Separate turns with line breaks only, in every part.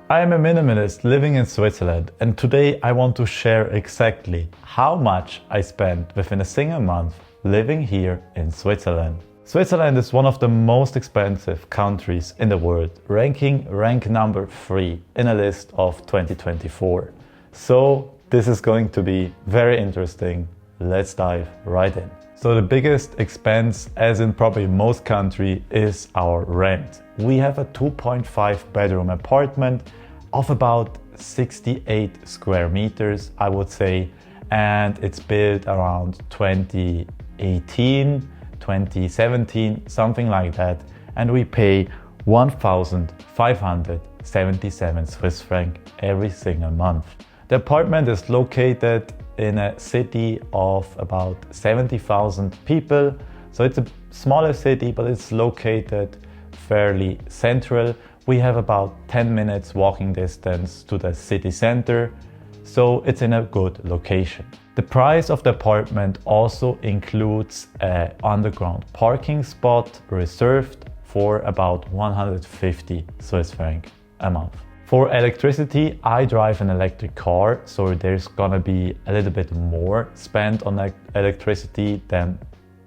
I am a minimalist living in Switzerland, and today I want to share exactly how much I spent within a single month living here in Switzerland. Switzerland is one of the most expensive countries in the world, ranking rank number 3 in a list of 2024. So this is going to be very interesting. Let's dive right in. So the biggest expense, as in probably most countries, is our rent. We have a 2.5 bedroom apartment of about 68 square meters, I would say, and it's built around 2018, 2017, something like that, and we pay 1,577 Swiss franc every single month. The apartment is located in a city of about 70,000 people. So it's a smaller city, but it's located fairly central. We have about 10 minutes walking distance to the city center, so it's in a good location. The price of the apartment also includes an underground parking spot reserved for about 150 Swiss franc a month. For electricity, I drive an electric car, so there's gonna be a little bit more spent on electricity than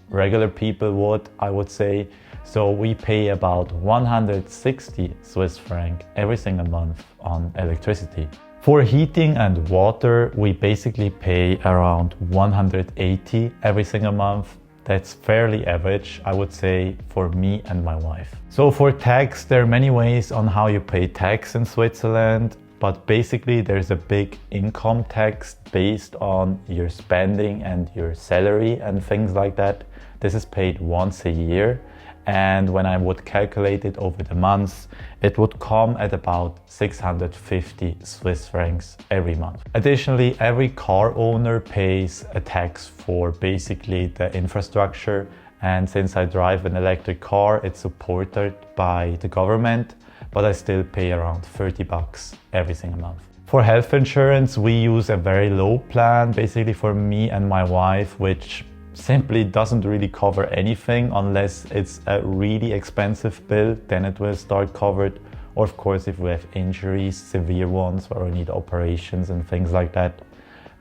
regular people would, I would say. So we pay about 160 Swiss franc every single month on electricity. For heating and water, we basically pay around 180 every single month. That's fairly average, I would say, for me and my wife. So for tax, there are many ways on how you pay tax in Switzerland, but basically there's a big income tax based on your spending and your salary and things like that. This is paid once a year, and when I would calculate it over the months, it would come at about 650 Swiss francs every month. Additionally, every car owner pays a tax for basically the infrastructure, and since I drive an electric car, it's supported by the government, but I still pay around 30 bucks every single month. For health insurance, we use a very low plan, basically for me and my wife, which simply doesn't really cover anything unless it's a really expensive bill, then it will start covered. Or of course, if we have injuries, severe ones, or we need operations and things like that.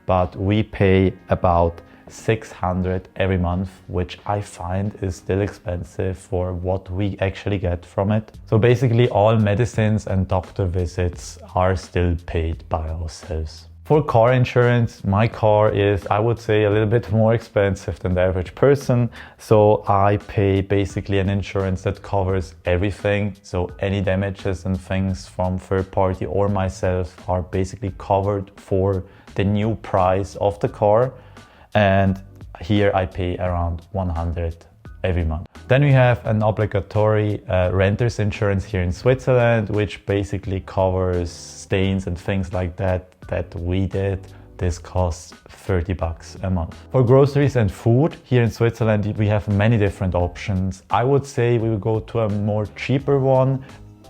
But we pay about 600 every month, which I find is still expensive for what we actually get from it. So basically all medicines and doctor visits are still paid by ourselves. For car insurance, my car is, I would say, a little bit more expensive than the average person. So I pay basically an insurance that covers everything. So any damages and things from third party or myself are basically covered for the new price of the car. And here I pay around 100 every month. Then we have an obligatory renter's insurance here in Switzerland, which basically covers stains and things like that we did. This costs 30 bucks a month. For groceries and food here in Switzerland, we have many different options. I would say we will go to a more cheaper one,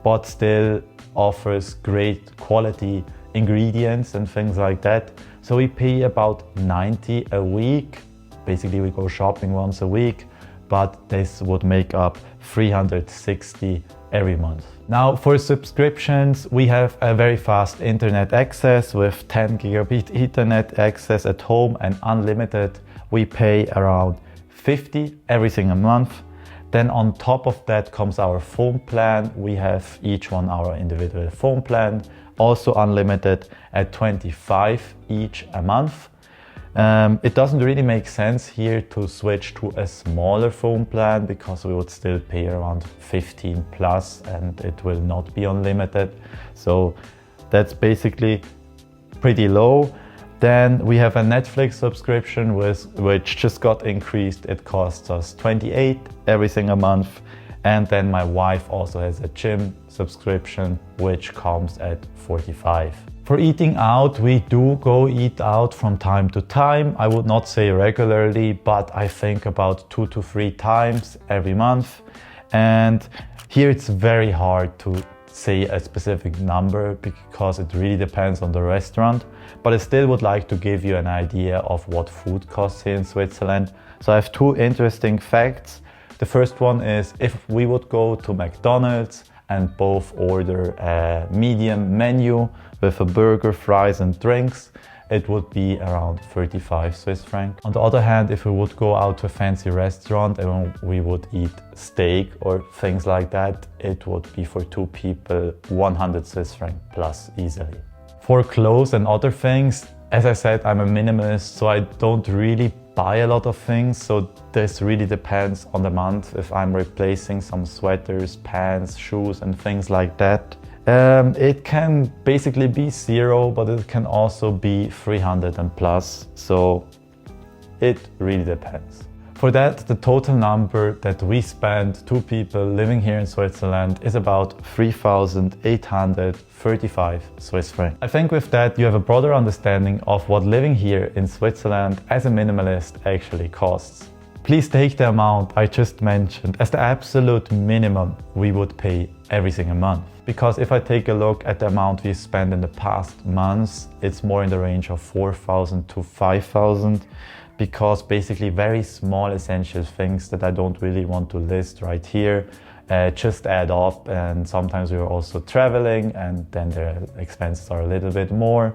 but still offers great quality ingredients and things like that. So we pay about 90 a week. Basically we go shopping once a week, but this would make up 360 every month. Now for subscriptions, we have a very fast internet access with 10 gigabit Ethernet access at home and unlimited. We pay around 50 every single month. Then on top of that comes our phone plan. We have each one our individual phone plan, also unlimited at 25 each a month. It doesn't really make sense here to switch to a smaller phone plan because we would still pay around 15 plus and it will not be unlimited. So that's basically pretty low. Then we have a Netflix subscription which just got increased. It costs us 28 every single month. And then my wife also has a gym subscription which comes at 45. For eating out, we do go eat out from time to time. I would not say regularly, but I think about 2 to 3 times every month. And here it's very hard to say a specific number because it really depends on the restaurant. But I still would like to give you an idea of what food costs here in Switzerland. So I have 2 interesting facts. The first one is if we would go to McDonald's and both order a medium menu with a burger, fries and drinks, it would be around 35 Swiss francs. On the other hand, if we would go out to a fancy restaurant and we would eat steak or things like that, it would be for 2 people 100 Swiss francs plus easily. For clothes and other things, as I said, I'm a minimalist, so I don't really buy a lot of things, so this really depends on the month if I'm replacing some sweaters, pants, shoes and things like that. It can basically be 0, but it can also be 300 and plus, so it really depends. For that, the total number that we spend, 2 people living here in Switzerland, is about 3,835 Swiss francs. I think with that you have a broader understanding of what living here in Switzerland as a minimalist actually costs. Please take the amount I just mentioned as the absolute minimum we would pay every single month. Because if I take a look at the amount we spent in the past months, it's more in the range of 4,000 to 5,000. Because basically very small essential things that I don't really want to list right here just add up, and sometimes we're also traveling and then their expenses are a little bit more,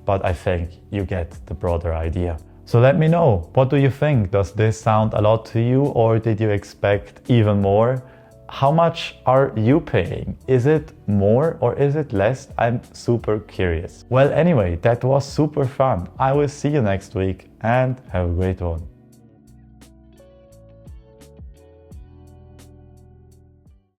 but I think you get the broader idea. So let me know, what do you think? Does this sound a lot to you, or did you expect even more? How much are you paying? Is it more or is it less? I'm super curious. Well, anyway, that was super fun. I will see you next week and have a great one.